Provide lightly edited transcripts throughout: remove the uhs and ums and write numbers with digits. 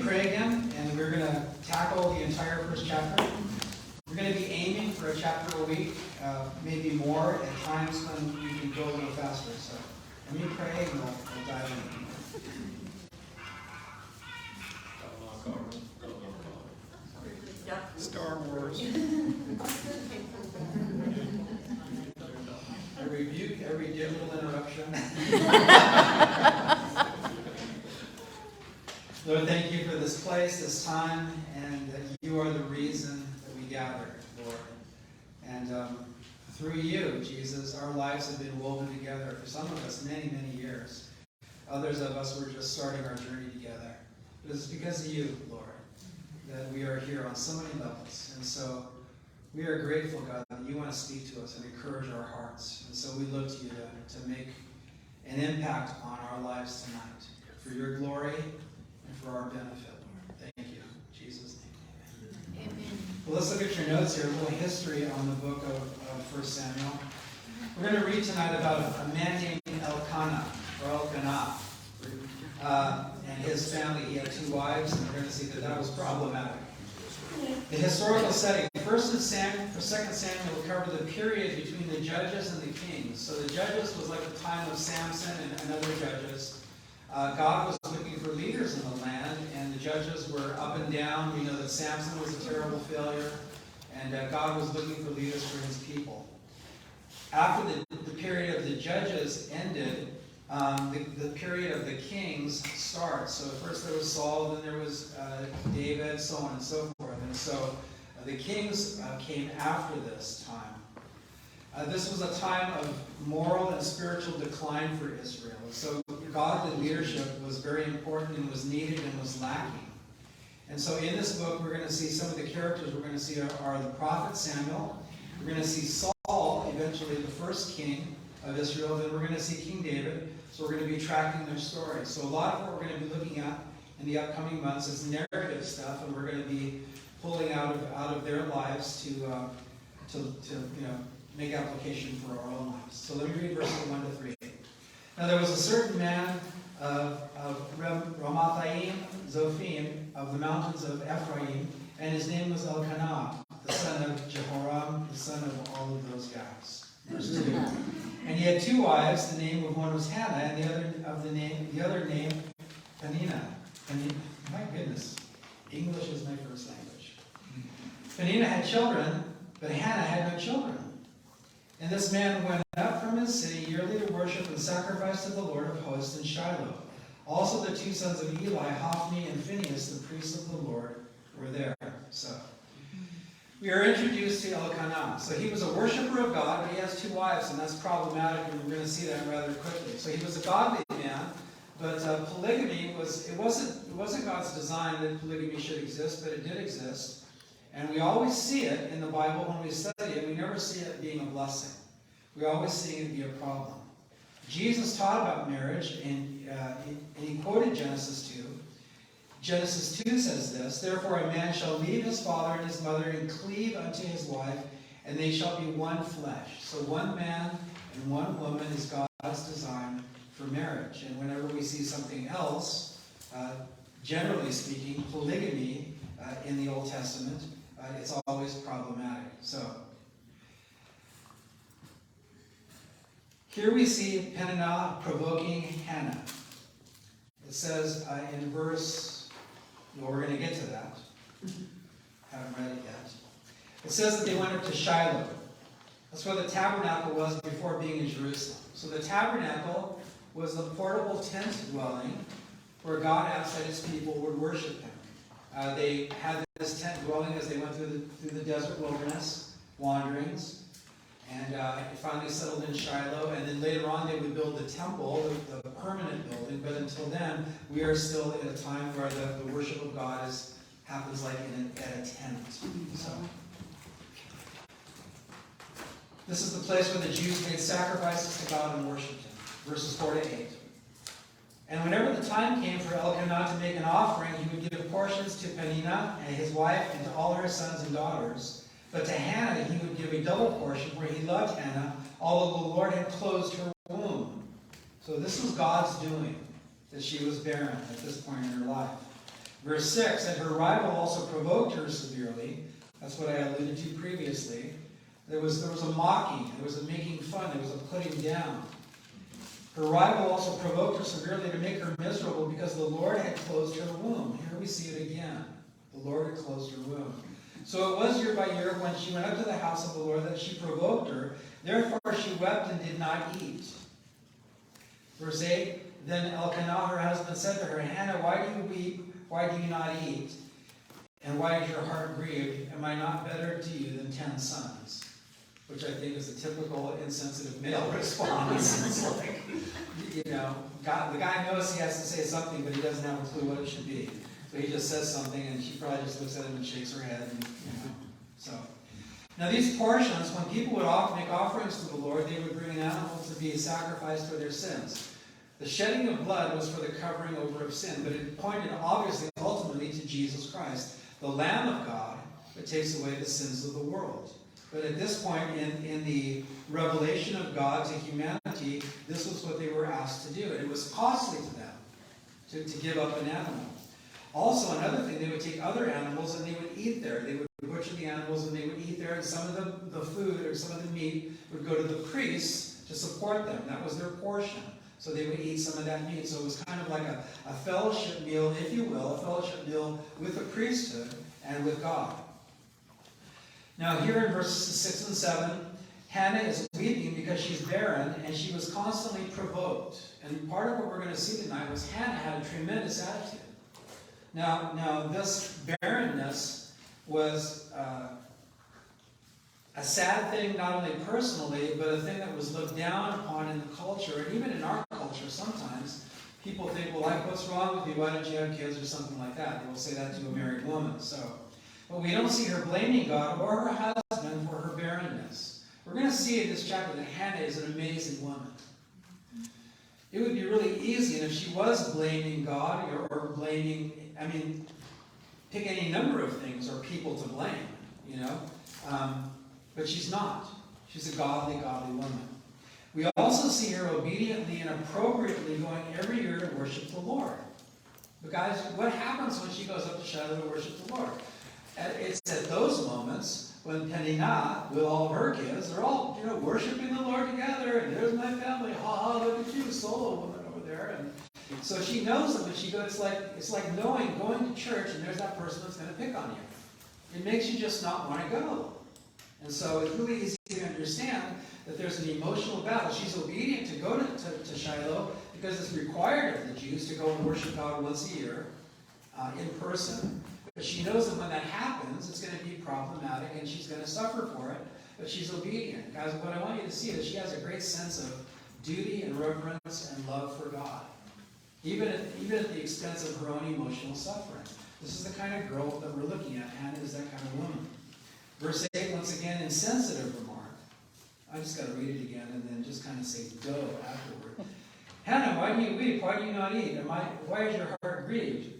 pray again, and we're going to tackle the entire first chapter. We're going to be aiming for a chapter a week, maybe more at times when we can go a little faster. So let me pray and we'll dive in. Star Wars. I rebuke every digital interruption. Lord, thank you for this place, this time, and that you are the reason that we gather, Lord. And through you, Jesus, our lives have been woven together for some of us many, many years. Others of us were just starting our journey together. But it's because of you, Lord, that we are here on so many levels. And so we are grateful, God, that you want to speak to us and encourage our hearts. And so we look to you to make an impact on our lives tonight for your glory and for our benefit, Lord. Thank you. In Jesus' name, amen. Amen. Well, let's look at your notes here, a little history on the book of 1 Samuel. We're going to read tonight about a man named Elkanah, or Elkanah. And his family, he had 2 wives, and we're going to see that was problematic. The historical setting. 1st and 2nd Samuel will cover the period between the judges and the kings. So the judges was like the time of Samson and other judges. God was looking for leaders in the land, and the judges were up and down. We know that Samson was a terrible failure, and God was looking for leaders for his people. After the period of the judges ended, the period of the kings starts. So first there was Saul, then there was David, so on and so forth. And so the kings came after this time. This was a time of moral and spiritual decline for Israel. So godly leadership was very important and was needed and was lacking. And so in this book, we're going to see some of the characters we're going to see are the prophet Samuel. We're going to see Saul, eventually the first king of Israel. Then we're going to see King David. So we're going to be tracking their story. So a lot of what we're going to be looking at in the upcoming months is narrative stuff, and we're going to be pulling out of their lives to make application for our own lives. So let me read verses 1 to 3. Now there was a certain man of Ramathaim Zophim of the mountains of Ephraim, and his name was Elkanah, the son of Jehoram, the son of all of those guys. Verse 2. And he had 2 wives. The name of one was Hannah, and the other name Peninnah. My goodness, English is my first language. Peninnah had children, but Hannah had no children. And this man went up from his city yearly to worship and sacrifice to the Lord of hosts in Shiloh. Also the 2 sons of Eli, Hophni and Phinehas, the priests of the Lord, were there. So we are introduced to Elkanah. So he was a worshiper of God, but he has 2 wives, and that's problematic, and we're going to see that rather quickly. So he was a godly man, but polygamy it wasn't God's design that polygamy should exist, but it did exist. And we always see it in the Bible when we study it. We never see it being a blessing. We always see it be a problem. Jesus taught about marriage, and he quoted Genesis 2. Genesis 2 says this, "Therefore a man shall leave his father and his mother and cleave unto his wife, and they shall be one flesh." So one man and one woman is God's design for marriage. And whenever we see something else, generally speaking, polygamy in the Old Testament, it's always problematic. So here we see Peninnah provoking Hannah. It says in verse... Well, we're going to get to that. Haven't read it yet. It says that they went up to Shiloh. That's where the tabernacle was before being in Jerusalem. So the tabernacle was the portable tent dwelling where God asked that his people would worship him. They had this tent dwelling as they went through the desert wilderness wanderings. And it finally settled in Shiloh. And then later on they would build the temple, the permanent building. But until then, we are still in a time where the worship of God happens like at a tent. So this is the place where the Jews made sacrifices to God and worshipped him. Verses 4 to 8. And whenever the time came for Elkanah to make an offering, he would give portions to Peninnah and his wife and to all her sons and daughters. But to Hannah he would give a double portion, for he loved Hannah, although the Lord had closed her womb. So this was God's doing, that she was barren at this point in her life. Verse 6, and her rival also provoked her severely. That's what I alluded to previously. There was a mocking, there was a making fun, there was a putting down. Her rival also provoked her severely to make her miserable because the Lord had closed her womb. Here we see it again. The Lord had closed her womb. So it was year by year when she went up to the house of the Lord that she provoked her. Therefore she wept and did not eat. Verse 8, then Elkanah, her husband, said to her, Hannah, why do you weep? Why do you not eat? And why is your heart grieved? Am I not better to you than 10 sons? Which I think is a typical insensitive male response. It's like, the guy knows he has to say something, but he doesn't have a clue what it should be. So he just says something, and she probably just looks at him and shakes her head. And, So, now these portions, when people would make offerings to the Lord, they would bring an animal to be sacrificed for their sins. The shedding of blood was for the covering over of sin, but it pointed obviously ultimately to Jesus Christ, the Lamb of God that takes away the sins of the world. But at this point in the revelation of God to humanity, this was what they were asked to do. And it was costly to them to give up an animal. Also, another thing, they would take other animals and they would eat there. They would butcher the animals and they would eat there, and some of the food or some of the meat would go to the priests to support them. That was their portion. So they would eat some of that meat. So it was kind of like a fellowship meal, if you will, a fellowship meal with the priesthood and with God. Now here in verses 6 and 7, Hannah is weeping because she's barren and she was constantly provoked. And part of what we're going to see tonight was Hannah had a tremendous attitude. Now this barrenness was a sad thing, not only personally, but a thing that was looked down upon in the culture, and even in our culture sometimes. People think, well, what's wrong with you? Why don't you have kids or something like that? They will say that to a married woman. But we don't see her blaming God or her husband for her barrenness. We're going to see in this chapter that Hannah is an amazing woman. It would be really easy, and if she was blaming God or blaming, pick any number of things or people to blame, but she's not. She's a godly woman. We also see her obediently and appropriately going every year to worship the Lord. But guys, what happens when she goes up to Shiloh to worship the Lord? It's at those moments when Peninnah, with all of her kids, they're all worshiping the Lord together, and there's my family, look at you, solo woman over there. And so she knows them, and she goes, it's like going to church, and there's that person that's going to pick on you. It makes you just not want to go. And so it's really easy to understand that there's an emotional battle. She's obedient to go to Shiloh because it's required of the Jews to go and worship God once a year in person. But she knows that when that happens, it's going to be problematic and she's going to suffer for it. But she's obedient. Guys, what I want you to see is she has a great sense of duty and reverence and love for God, even at the expense of her own emotional suffering. This is the kind of girl that we're looking at. Hannah is that kind of woman. Verse 8, once again, insensitive remark. I just got to read it again and then just kind of say go afterward. Hannah, why do you weep? Why do you not eat? Why is your heart grieved?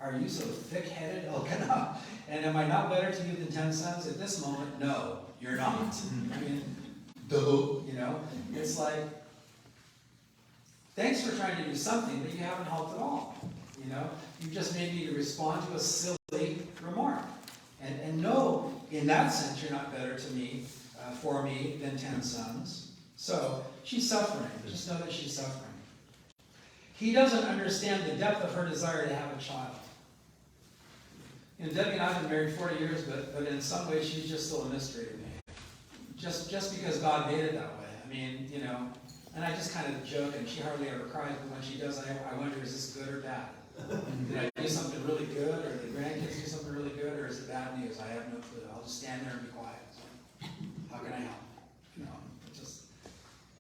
Are you so thick-headed, Elkanah? And am I not better to you than 10 sons? At this moment, no, you're not. It's like, thanks for trying to do something, but you haven't helped at all. You just made me to respond to a silly remark. And no, in that sense, you're not better to me, for me, than 10 sons. So, she's suffering. Just know that she's suffering. He doesn't understand the depth of her desire to have a child. Debbie and I have been married 40 years, but in some ways, she's just still a mystery to me. Just because God made it that way. And I just kind of joke, and she hardly ever cries, but when she does, I wonder, is this good or bad? Did I do something really good, or did the grandkids do something really good, or is it bad news? I have no clue. I'll just stand there and be quiet. How can I help?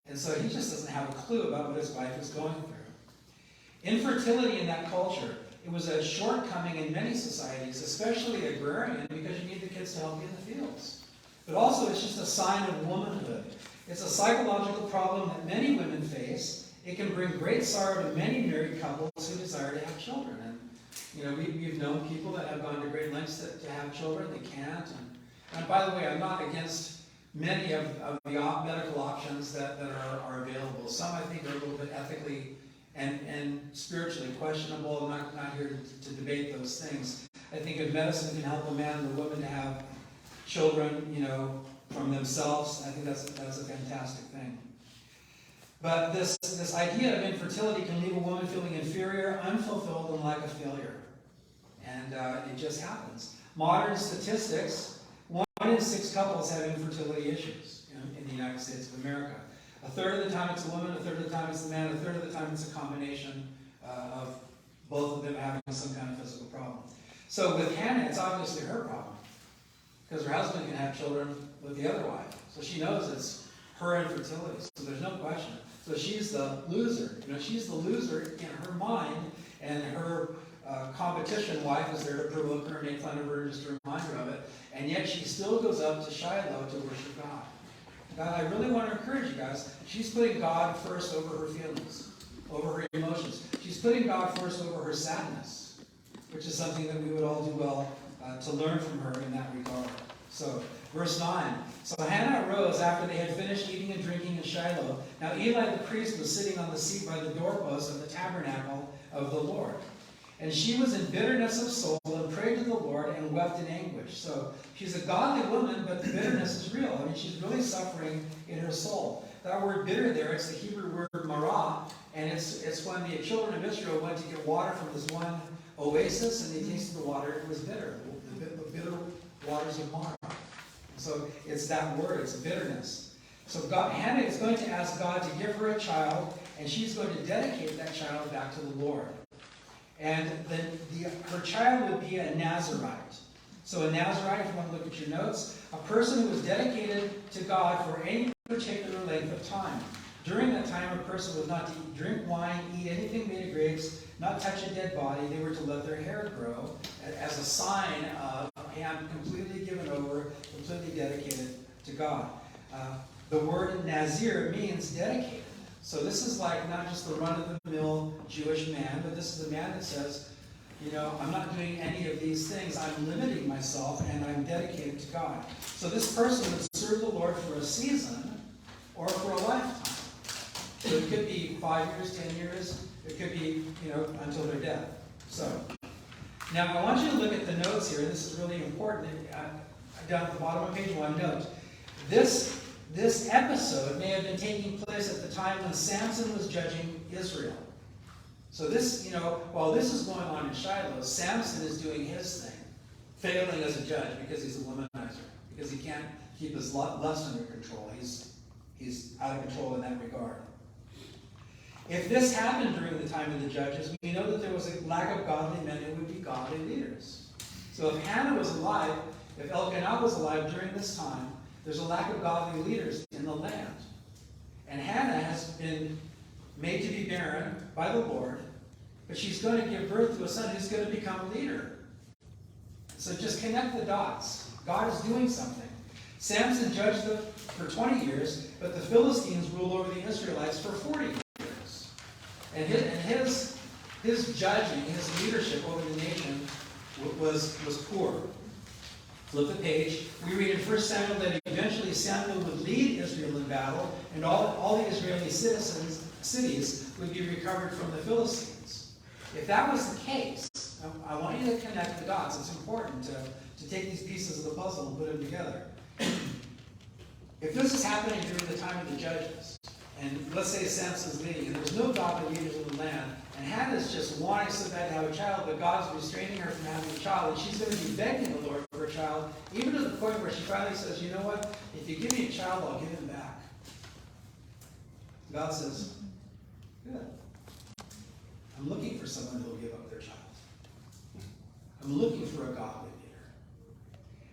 And so he just doesn't have a clue about what his wife is going through. Infertility in that culture, it was a shortcoming in many societies, especially agrarian, because you need the kids to help you in the fields. But also, it's just a sign of womanhood. It's a psychological problem that many women face. It can bring great sorrow to many married couples who desire to have children. And, we've known people that have gone to great lengths to have children. They can't. And by the way, I'm not against many of the medical options that are available. Some, I think, are a little bit ethically and spiritually questionable. I'm not here to debate those things. I think if medicine can help a man and a woman to have children, from themselves, I think that's a fantastic thing. But this idea of infertility can leave a woman feeling inferior, unfulfilled, and like a failure. And it just happens. Modern statistics, 1 in 6 couples have infertility issues in the United States of America. A third of the time it's a woman, a third of the time it's the man, a third of the time it's a combination of both of them having some kind of physical problem. So with Hannah, it's obviously her problem, because her husband can have children with the other wife. So she knows it's her infertility, so there's no question. So she's the loser. She's the loser in her mind, and her competition wife is there to provoke her and make fun of her and just to remind her of it. And yet she still goes up to Shiloh to worship God. God, I really want to encourage you guys. She's putting God first over her feelings, over her emotions. She's putting God first over her sadness, which is something that we would all do well to learn from her in that regard. So, verse 9. So Hannah arose after they had finished eating and drinking in Shiloh. Now Eli the priest was sitting on the seat by the doorpost of the tabernacle of the Lord. And she was in bitterness of soul and prayed to the Lord and wept in anguish. So she's a godly woman, but the bitterness is real. She's really suffering in her soul. That word bitter there, it's the Hebrew word marah, and it's when the children of Israel went to get water from this one oasis, and they tasted the water, it was bitter. The bitter waters of Marah. So it's that word, it's bitterness. So Hannah is going to ask God to give her a child, and she's going to dedicate that child back to the Lord. And her child would be a Nazirite. So a Nazirite, if you want to look at your notes, a person who was dedicated to God for any particular length of time. During that time, a person was not to drink wine, eat anything made of grapes, not touch a dead body. They were to let their hair grow as a sign of, hey, I'm completely given over, completely dedicated to God. The word Nazir means dedicated. So this is like not just the run-of-the-mill Jewish man, but this is a man that says, I'm not doing any of these things. I'm limiting myself, and I'm dedicated to God. So this person would serve the Lord for a season or for a lifetime. So it could be 5 years, 10 years. It could be, until their death. So now I want you to look at the notes here. This is really important. Down at the bottom of page 1, note. This episode may have been taking place at the time when Samson was judging Israel. So this, while this is going on in Shiloh, Samson is doing his thing, failing as a judge because he's a womanizer, because he can't keep his lust under control. He's out of control in that regard. If this happened during the time of the judges, we know that there was a lack of godly men who would be godly leaders. So if Hannah was alive, if Elkanah was alive during this time, there's a lack of godly leaders in the land. And Hannah has been made to be barren by the Lord, but she's going to give birth to a son who's going to become a leader. So just connect the dots. God is doing something. Samson judged them for 20 years, but the Philistines ruled over the Israelites for 40 years. And his judging, his leadership over the nation was poor. Flip the page. We read in 1 Samuel that eventually Samuel would lead Israel in battle, and all the Israeli cities would be recovered from the Philistines. If that was the case, I want you to connect the dots. It's important to take these pieces of the puzzle and put them together. If this is happening during the time of the judges, and let's say Samson's leading, and there's no godly leaders in the land, and Hannah's just wanting so bad to have a child, but God's restraining her from having a child, and she's going to be begging the Lord for a child, even to the point where she finally says, you know what, if you give me a child, I'll give him back. God says, good. I'm looking for someone who will give up their child. I'm looking for a godly leader.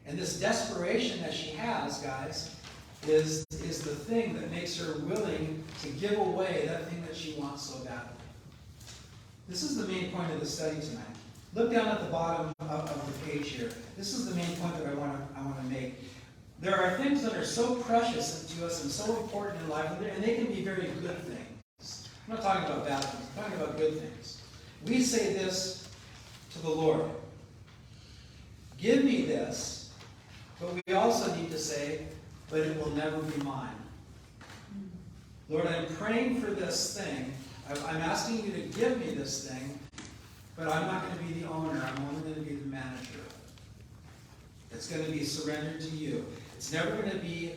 And this desperation that she has, guys, is the thing that makes her willing to give away that thing that she wants so badly. This is the main point of the study tonight. Look down at the bottom of the page here. This is the main point that I want to make. There are things that are so precious to us and so important in life, and they can be very good things. I'm not talking about bad things. I'm talking about good things. We say this to the Lord. Give me this, but we also need to say, but it will never be mine. Lord, I'm praying for this thing. I'm asking you to give me this thing, but I'm not going to be the owner. I'm only going to be the manager of it. It's going to be surrendered to you. It's never going to be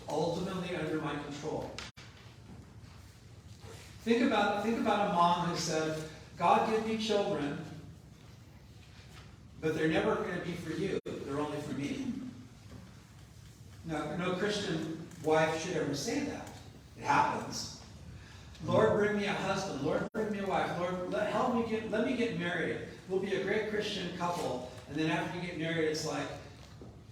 ultimately under my control. Think about a mom who said, God, give me children, but they're never going to be for you. They're only for me. No Christian wife should ever say that. It happens. Lord, bring me a husband. Lord, bring me a wife. Lord, let me get married. We'll be a great Christian couple. And then after you get married, it's like,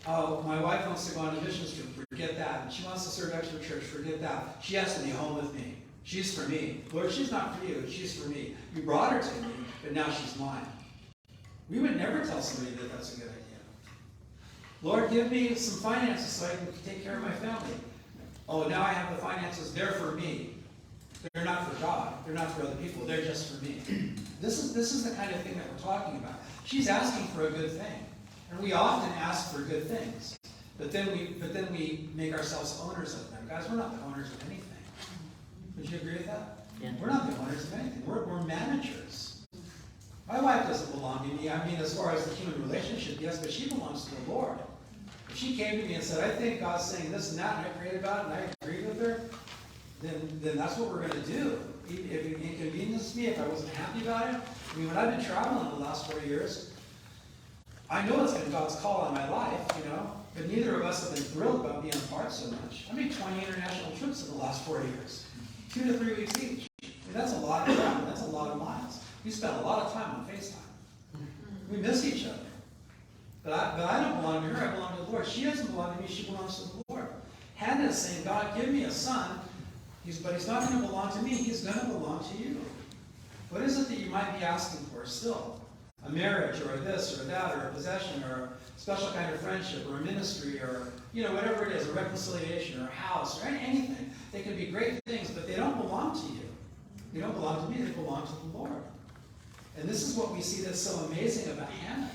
oh, my wife wants to go on a mission trip. Forget that. And she wants to serve extra church. Forget that. She has to be home with me. She's for me. Lord, she's not for you. She's for me. You brought her to me, but now she's mine. We would never tell somebody that that's a good idea. Lord, give me some finances so I can take care of my family. Oh, now I have the finances. They're for me. They're not for God. They're not for other people. They're just for me. This is the kind of thing that we're talking about. She's asking for a good thing. And we often ask for good things. But then we make ourselves owners of them. Guys, we're not the owners of anything. Would you agree with that? Yeah. We're not the owners of anything. We're managers. My wife doesn't belong to me. I mean, as far as the human relationship, yes, but she belongs to the Lord. If she came to me and said, I think God's saying this and that, and I prayed about it, and I agreed with her, then that's what we're going to do. If it inconvenienced me, if I wasn't happy about it. I mean, when I've been traveling the last 4 years, I know it's been God's call on my life, but neither of us have been thrilled about being apart so much. I made 20 international trips in the last 4 years, 2 to 3 weeks each. I mean, that's a lot of travel. That's a lot of miles. We spend a lot of time on FaceTime. We miss each other. But I don't belong to her. I belong to the Lord. She doesn't belong to me. She belongs to the Lord. Hannah is saying, God, give me a son. But he's not going to belong to me. He's going to belong to you. What is it that you might be asking for still? A marriage, or a this, or a that, or a possession, or a special kind of friendship, or a ministry, or whatever it is, a reconciliation, or a house, or anything. They can be great things, but they don't belong to you. They don't belong to me. They belong to the Lord. And this is what we see that's so amazing about Hannah.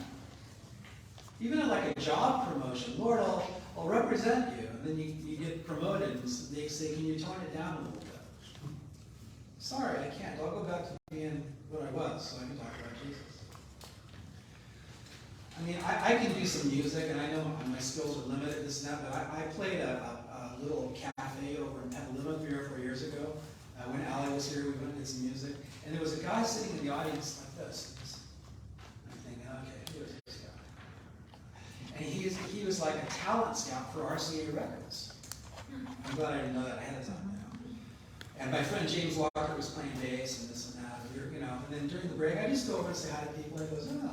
Even in like a job promotion, Lord, I'll represent you. And then you get promoted, and they say, can you tone it down a little bit? Sorry, I can't. I'll go back to being what I was so I can talk about Jesus. I mean, I can do some music, and I know my skills are limited, this and that, but I played a little cafe over in Petaluma 3 or 4 years ago. When Allie was here, we went and did some music. And there was a guy sitting in the audience like this. I'm thinking, okay, who is this guy? And he was like a talent scout for RCA Records. I'm glad I didn't know that ahead of time. And my friend James Walker was playing bass and this and that. And then during the break, I just go over and say hi to people. And he goes, oh.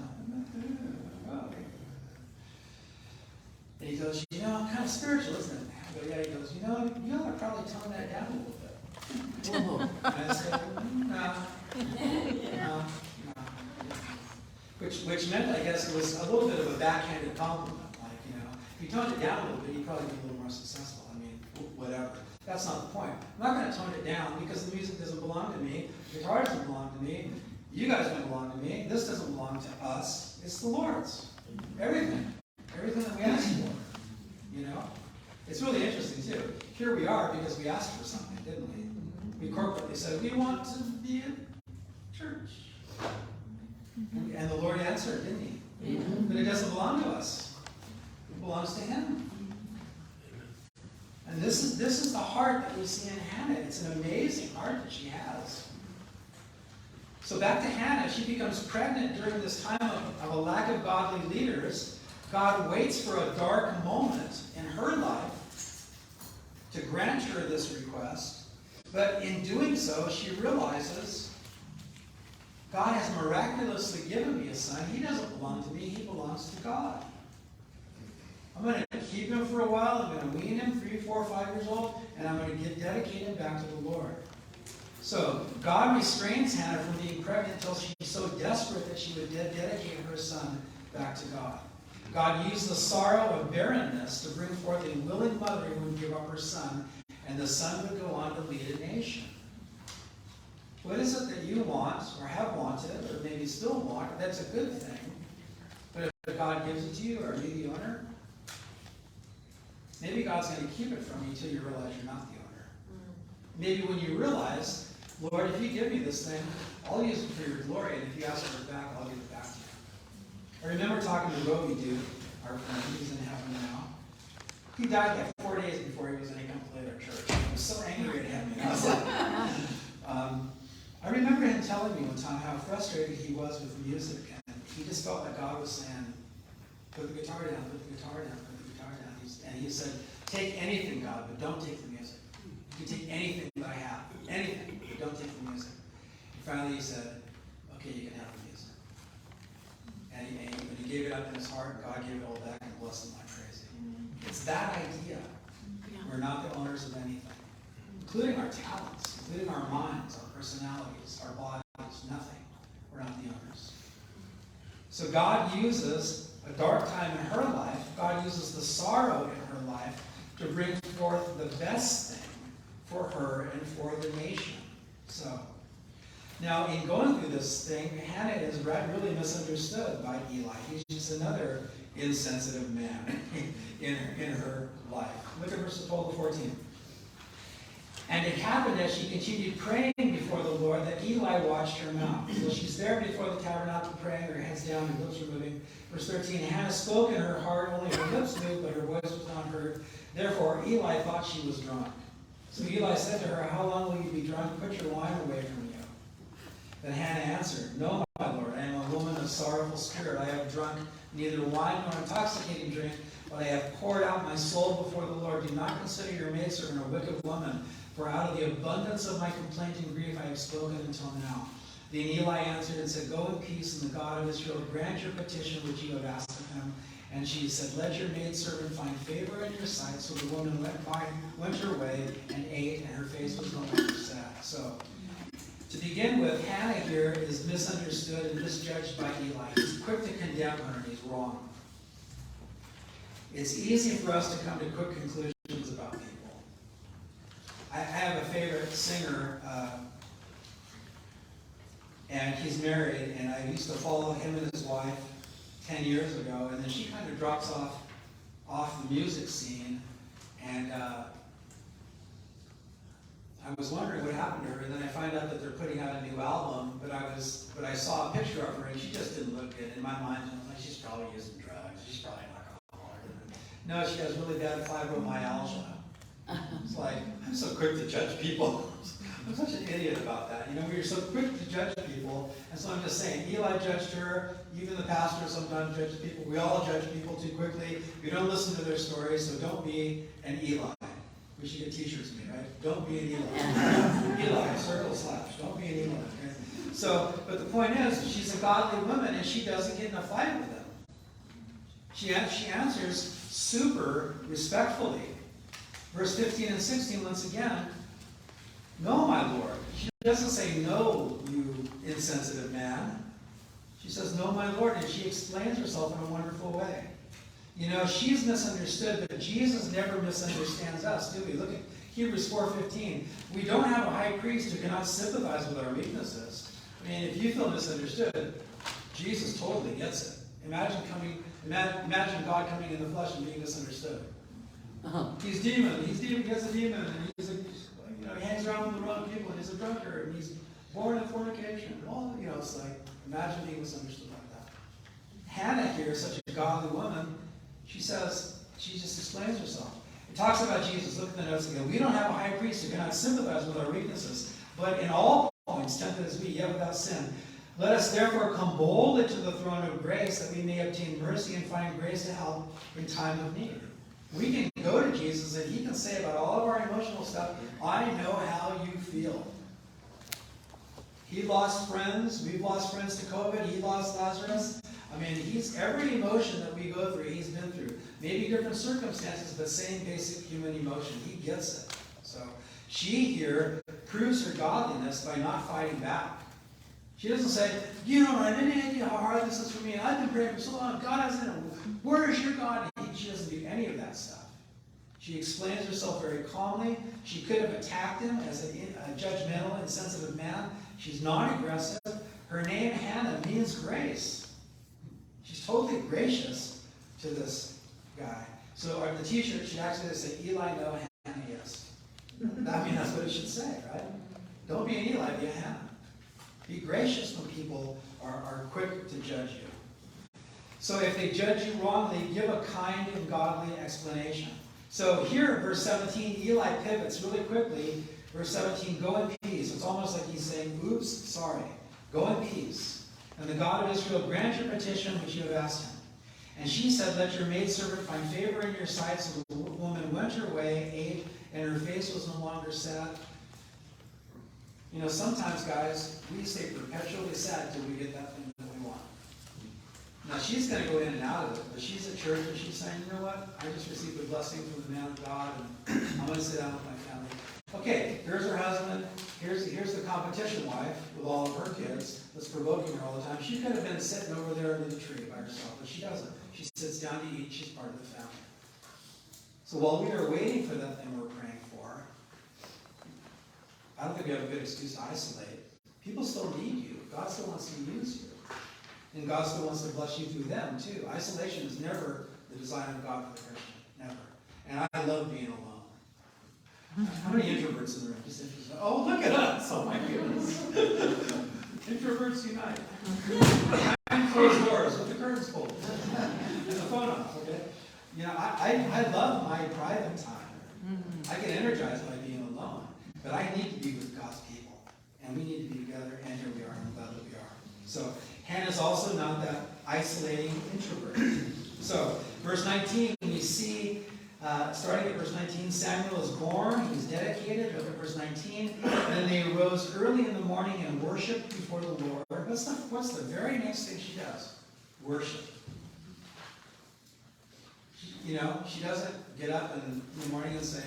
And he goes, kind of spiritual, isn't it? I go, yeah. He goes, you ought to probably tone that down a little bit. And I said, no. Which meant, I guess, it was a little bit of a backhanded compliment. Like, if you toned it down a little bit, you'd probably be a little more successful. I mean, whatever. That's not the point. I'm not going to tone it down because the music doesn't belong to me. The guitar doesn't belong to me. You guys don't belong to me. This doesn't belong to us. It's the Lord's. Everything. Everything that we ask for. It's really interesting, too. Here we are because we asked for something, didn't we? We corporately said, we want to be a church. And the Lord answered, didn't he? But it doesn't belong to us. It belongs to him. And this is the heart that we see in Hannah. It's an amazing heart that she has. So back to Hannah, she becomes pregnant during this time of a lack of godly leaders. God waits for a dark moment in her life to grant her this request. But in doing so, she realizes, God has miraculously given me a son. He doesn't belong to me. He belongs to God. I'm going to keep him for a while. I'm going to wean him 3, 4, 5 years old. And I'm going to dedicate him back to the Lord. So God restrains Hannah from being pregnant until she's so desperate that she would dedicate her son back to God. God used the sorrow of barrenness to bring forth a willing mother who would give up her son, and the son would go on to lead a nation. What is it that you want, or have wanted, or maybe still want? That's a good thing. But if God gives it to you, are you the owner? Maybe God's going to keep it from you until you realize you're not the owner. Maybe when you realize Lord, if you give me this thing, I'll use it for your glory, and if you ask for it back, I'll give it back to you. I remember talking to Roby Duke, our friend, who's in heaven now. He died like 4 days before he was going to come play at our church. I was so angry at him. I was like, I remember him telling me one time how frustrated he was with music, and he just felt that God was saying, put the guitar down, put the guitar down, put the guitar down. And he said, take anything, God, but don't take the music. You can take anything that I have, anything, but don't take the music. And finally he said, okay, you can have the music. And he gave it up in his heart, and God gave it all back and blessed him like crazy. It's that idea. We're not the owners of anything, including our talents, including our minds, our personalities, our bodies, nothing. We're not the owners. So God uses a dark time in her life, God uses the sorrow in her life to bring forth the best thing for her and for the nation. So, now in going through this thing, Hannah is really misunderstood by Eli. He's just another insensitive man in her life. Look at verses 12 to 14. And it happened as she continued praying before the Lord that Eli watched her mouth. So she's there before the tabernacle praying, her head's down, her lips are moving. Verse 13, Hannah spoke in her heart, only her lips moved, but her voice was not heard. Therefore Eli thought she was drunk. So Eli said to her, how long will you be drunk? Put your wine away from you. Then Hannah answered, no, my Lord, I am a woman of sorrowful spirit. I have drunk neither wine nor intoxicating drink, but I have poured out my soul before the Lord. Do not consider your maidservant a wicked woman, for out of the abundance of my complaint and grief I have spoken until now. Then Eli answered and said, go in peace, and the God of Israel grant your petition which you have asked of him. And she said, let your maidservant find favor in your sight. So the woman went her way and ate, and her face was no longer sad. So, to begin with, Hannah here is misunderstood and misjudged by Eli. He's quick to condemn her, and he's wrong. It's easy for us to come to quick conclusions about people. I have a favorite singer, and he's married, and I used to follow him and his wife 10 years ago, and then she kind of drops off the music scene, and I was wondering what happened to her, and then I find out that they're putting out a new album, but I saw a picture of her, and she just didn't look good. In my mind, I was like, she's probably using drugs, she's probably an alcoholic. No, she has really bad fibromyalgia. It's like, I'm so quick to judge people. I'm such an idiot about that. You know, we're so quick to judge people. And so I'm just saying, Eli judged her. Even the pastor sometimes judges people. We all judge people too quickly. We don't listen to their stories, so don't be an Eli. We should get t-shirts made, right? Don't be an Eli. Eli, circle slash. Don't be an Eli. Okay? So, but the point is, she's a godly woman, and she doesn't get in a fight with them. She answers super respectfully. Verse 15 and 16, once again, no, my Lord. She doesn't say, no, you insensitive man. She says, no, my Lord, and she explains herself in a wonderful way. You know, she's misunderstood, but Jesus never misunderstands us, do we? Look at Hebrews 4:15. We don't have a high priest who cannot sympathize with our weaknesses. I mean, if you feel misunderstood, Jesus totally gets it. Imagine God coming in the flesh and being misunderstood. He's demon. He has a demon, and he hangs around with the wrong people, and he's a drunkard, and he's born in fornication. All it's like, imagine being misunderstood like that. Hannah here is such a godly woman. She just explains herself. It talks about Jesus. Look at the notes again. We don't have a high priest who cannot sympathize with our weaknesses, but in all points tempted as we, yet without sin. Let us therefore come boldly to the throne of grace, that we may obtain mercy and find grace to help in time of need. We can go to Jesus and he can say about all of our emotional stuff, I know how you feel. He lost friends. We've lost friends to COVID. He lost Lazarus. I mean, every emotion that we go through, he's been through. Maybe different circumstances, but same basic human emotion. He gets it. So she here proves her godliness by not fighting back. She doesn't say, you don't have any idea how hard this is for me. I've been praying for so long. God hasn't. Where is your God? She doesn't do any of that stuff. She explains herself very calmly. She could have attacked him as a judgmental, insensitive man. She's not aggressive. Her name, Hannah, means grace. She's totally gracious to this guy. So the t-shirt should actually say, Eli, no, Hannah, yes. I mean, that's what it should say, right? Don't be an Eli, be a Hannah. Be gracious when people are quick to judge you. So if they judge you wrongly, give a kind and godly explanation. So here, verse 17, Eli pivots really quickly. Verse 17, go in peace. It's almost like he's saying, oops, sorry. Go in peace. And the God of Israel grant your petition which you have asked him. And she said, let your maidservant find favor in your sight. So the woman went her way, ate, and her face was no longer sad. You know, sometimes, guys, we stay perpetually sad till we get that thing that we want. Now, she's going to go in and out of it, but she's at church and she's saying, you know what? I just received a blessing from the man of God, and I'm going to sit down with my family. Okay, here's her husband. Here's the competition wife with all of her kids that's provoking her all the time. She could have been sitting over there under the tree by herself, but she doesn't. She sits down to eat. She's part of the family. So while we are waiting for that thing we're praying for, I don't think we have a good excuse to isolate. People still need you. God still wants to use you. And God still wants to bless you through them, too. Isolation is never the design of God for the Christian. Never. And I love being alone. How many introverts in the room? Just interested. Oh, look at us. Oh, my goodness. Introverts unite. Behind closed doors with the curtains pulled. And the phone off, okay? You know, I love my private time. I get energized by being alone. But I need to be with God's people. And we need to be together, and here we are. I'm glad that we are. So, Hannah's also not that isolating introvert. So, verse 19, we see, starting at verse 19, Samuel is born, he's dedicated. Look at verse 19. And then they arose early in the morning and worshiped before the Lord. What's the very next thing she does? Worship. You know, she doesn't get up in the morning and say,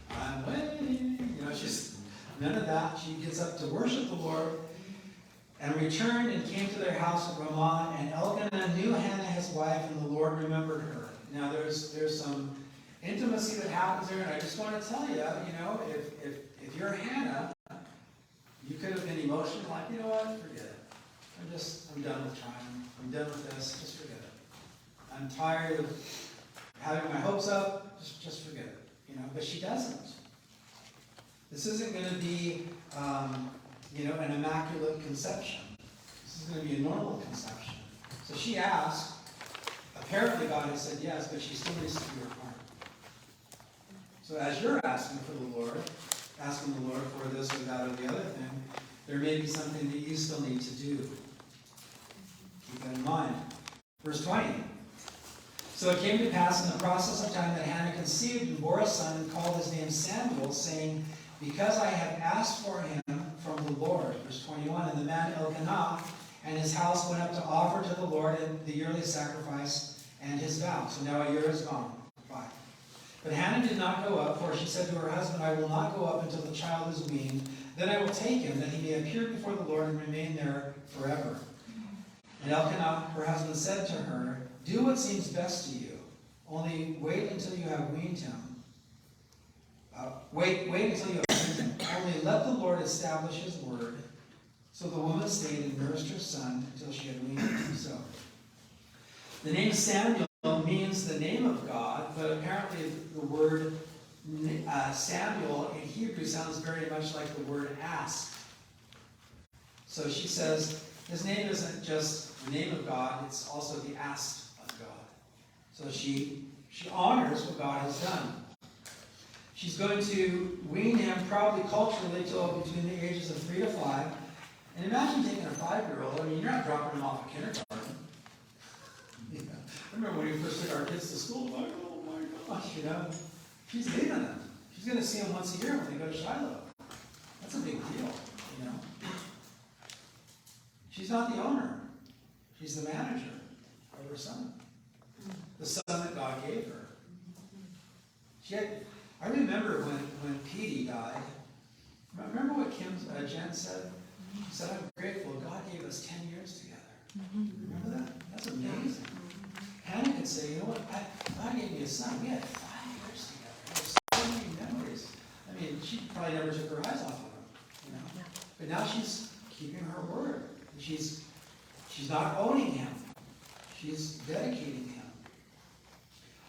I'm waiting. You know, she's none of that. She gets up to worship the Lord and returned and came to their house at Ramah. And Elkanah knew Hannah his wife, and the Lord remembered her. Now there's some intimacy that happens there, and I just want to tell you, you know, if you're Hannah, you could have been emotional, like, you know what, forget it. I'm done with trying. I'm done with this. Just forget it. I'm tired of having my hopes up. Just forget it. You know, but she doesn't. This isn't going to be, you know, an immaculate conception. This is going to be a normal conception. So she asked. Apparently God has said yes, but she still needs to do her part. So as you're asking for the Lord, asking the Lord for this or that or the other thing, there may be something that you still need to do. Keep that in mind. Verse 20. So it came to pass in the process of time that Hannah conceived and bore a son and called his name Samuel, saying, because I have asked for him from the Lord. Verse 21. And the man Elkanah and his house went up to offer to the Lord the yearly sacrifice and his vow. So now a year is gone. 5. But Hannah did not go up, for she said to her husband, I will not go up until the child is weaned. Then I will take him, that he may appear before the Lord and remain there forever. And Elkanah, her husband, said to her, do what seems best to you. Only wait until you have weaned him. Wait until you have weaned him. Only let the Lord establish his word. So the woman stayed and nursed her son until she had weaned him. So the name Samuel means the name of God, but apparently the word Samuel in Hebrew sounds very much like the word ask. So she says, his name isn't just the name of God, it's also the asked of God. So she honors what God has done. She's going to wean him probably culturally till between the ages of 3 to 5. And imagine taking a 5-year-old. I mean, you're not dropping him off at kindergarten. Yeah. I remember when we first took our kids to school, like, oh my gosh, you know. She's leaving them. She's going to see them once a year when they go to Shiloh. That's a big deal, you know. She's not the owner. She's the manager of her son. The son that God gave her. I remember when Petey died. Remember what Jen said? She said, I'm grateful God gave us 10 years together. Remember that? That's amazing. Hannah could say, you know what? God gave me a son. We had 5 years together. There's so many memories. I mean, she probably never took her eyes off of him, you know. Yeah. But now she's keeping her word. She's not owning him. She's dedicating him.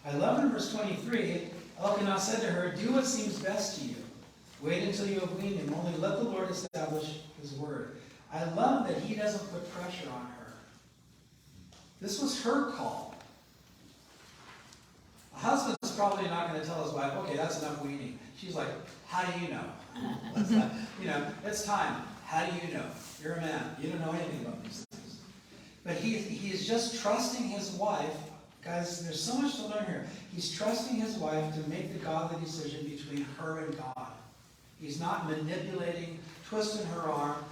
I love in verse 23, Elkanah said to her, do what seems best to you. Wait until you have weaned him. Only let the Lord establish his word. I love that he doesn't put pressure on her. This was her call. A husband's probably not going to tell his wife, okay, that's enough weaning. She's like, how do you know? It's time. How do you know? You're a man. You don't know anything about these things. But he is just trusting his wife. Guys, there's so much to learn here. He's trusting his wife to make the godly decision between her and God. He's not manipulating, twisting her arm,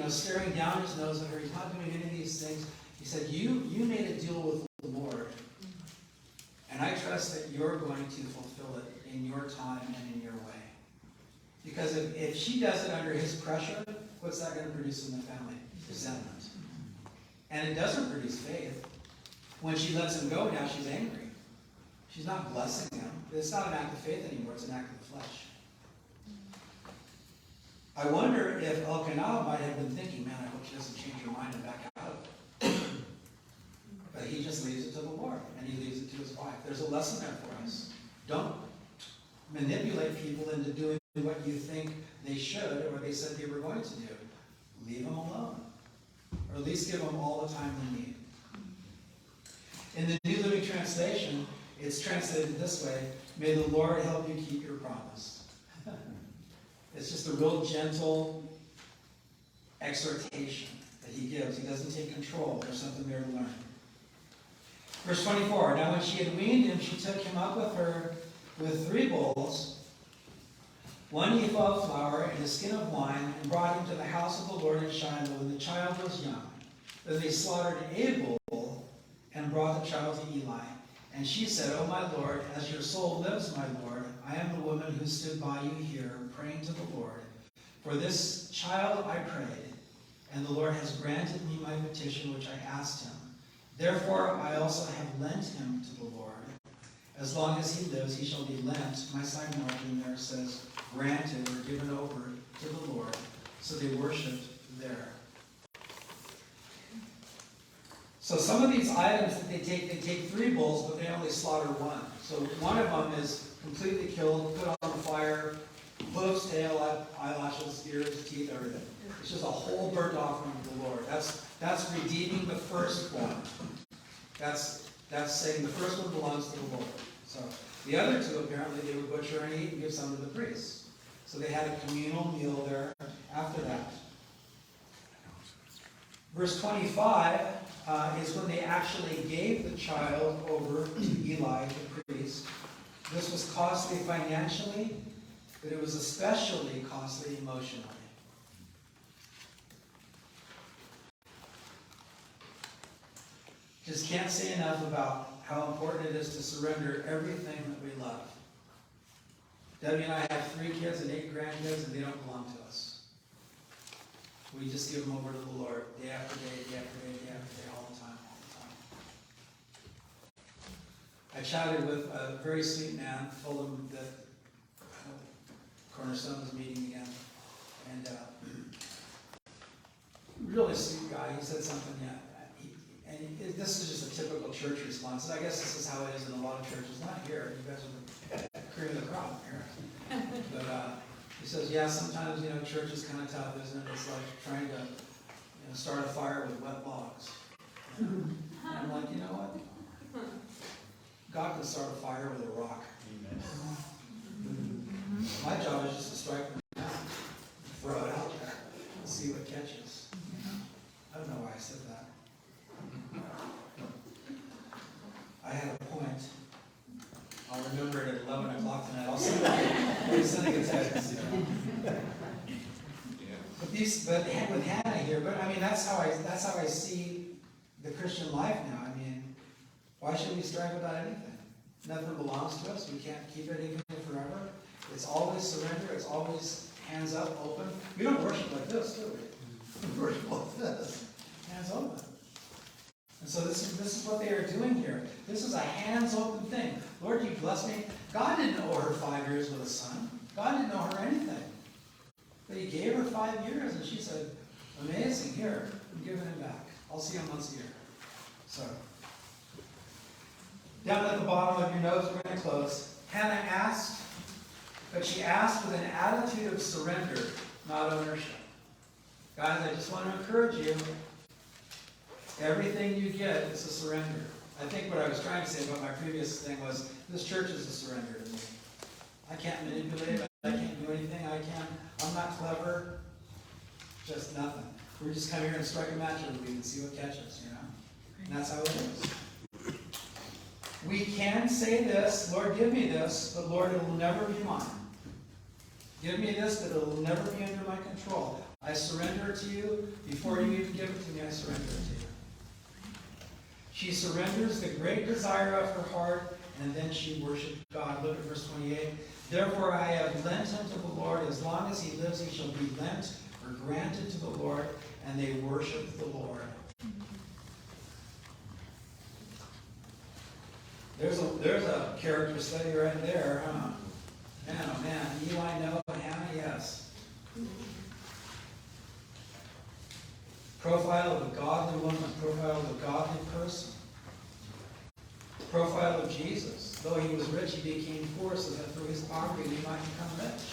staring down his nose at her. He's not doing any of these things. He said, you made a deal with the Lord. And I trust that you're going to fulfill it in your time and in your way. Because if she does it under his pressure, what's that going to produce in the family? Resentment. And it doesn't produce faith. When she lets him go, now she's angry. She's not blessing him. It's not an act of faith anymore. It's an act of the flesh. I wonder if Elkanah might have been thinking, man, I hope she doesn't change her mind and back out of it. But he just leaves it to the Lord, and he leaves it to his wife. There's a lesson there for us. Don't manipulate people into doing what you think they should or they said they were going to do. Leave them alone. Or at least give them all the time they need. In the New Living Translation, it's translated this way: may the Lord help you keep your promise. It's just a real gentle exhortation that he gives. He doesn't take control. There's something there to learn. Verse 24, now when she had weaned him, she took him up with her with 3 bowls, 1 ephah of flour, and a skin of wine, and brought him to the house of the Lord in Shiloh when the child was young. Then they slaughtered a bull and brought the child to Eli. And she said, O my Lord, as your soul lives, my Lord, I am the woman who stood by you here, praying to the Lord. For this child I prayed, and the Lord has granted me my petition which I asked him. Therefore I also have lent him to the Lord. As long as he lives, he shall be lent. My side margin there says, granted or given over to the Lord. So they worshipped there. So some of these items that they take 3 bulls, but they only slaughter 1. So one of them is completely killed, put on fire, hooves, tail, eyelashes, ears, teeth, everything. It's just a whole burnt offering to the Lord. That's redeeming the firstborn. That's saying the first one belongs to the Lord. So the other 2, apparently, they would butcher and eat and give some to the priests. So they had a communal meal there after that. Verse 25 is when they actually gave the child over to Eli, the priest. This was costly financially, but it was especially costly emotionally. Just can't say enough about how important it is to surrender everything that we love. Debbie and I have 3 kids and 8 grandkids, and they don't belong to us. We just give them over to the Lord day after day, day after day, day after day, all the time, all the time. I chatted with a very sweet man, told him that Cornerstone was meeting again, and really sweet guy. He said something, this is just a typical church response. And I guess this is how it is in a lot of churches. Not here. You guys are the cream of the crop here. But he says, yeah, sometimes, church is kind of tough, isn't it? It's like trying to start a fire with wet logs. And I'm like, you know what? God can start a fire with a rock. Amen. My job is just to strike them down, throw it out there, and see what catches. I don't know why I said that. I had a point. I'll remember it at 11 o'clock tonight. I'll send a text. But with Hannah here, that's how I see the Christian life now. Why should we strive about anything? Nothing belongs to us. We can't keep anything forever. It's always surrender. It's always hands up, open. We don't worship like this, do we? We worship like this. Hands open. And so this is what they are doing here. This is a hands-open thing. Lord, you bless me. God didn't owe her 5 years with a son. God didn't owe her anything. But he gave her 5 years, and she said, amazing, here, I'm giving him back. I'll see him once a year. So, down at the bottom of your notes, we're going to close. Hannah asked, But she asked with an attitude of surrender, not ownership. Guys, I just want to encourage you. Everything you get is a surrender. I think what I was trying to say about my previous thing was, this church is a surrender to me. I can't manipulate it. I can't do anything. I'm not clever. Just nothing. We're just come here and strike a match every week and see what catches, you know? And that's how it is. We can say this, Lord, give me this, but Lord, it will never be mine. Give me this, but it will never be under my control. I surrender it to you. Before you even give it to me, I surrender it to you. She surrenders the great desire of her heart, and then she worships God. Look at verse 28. Therefore I have lent unto the Lord. As long as he lives, he shall be lent or granted to the Lord, and they worship the Lord. There's a character study right there, huh? Man, oh man. Eli, no. Hannah, yes. Profile of a godly woman. Profile of a godly person. Profile of Jesus. Though he was rich, he became poor so that through his poverty he might become rich.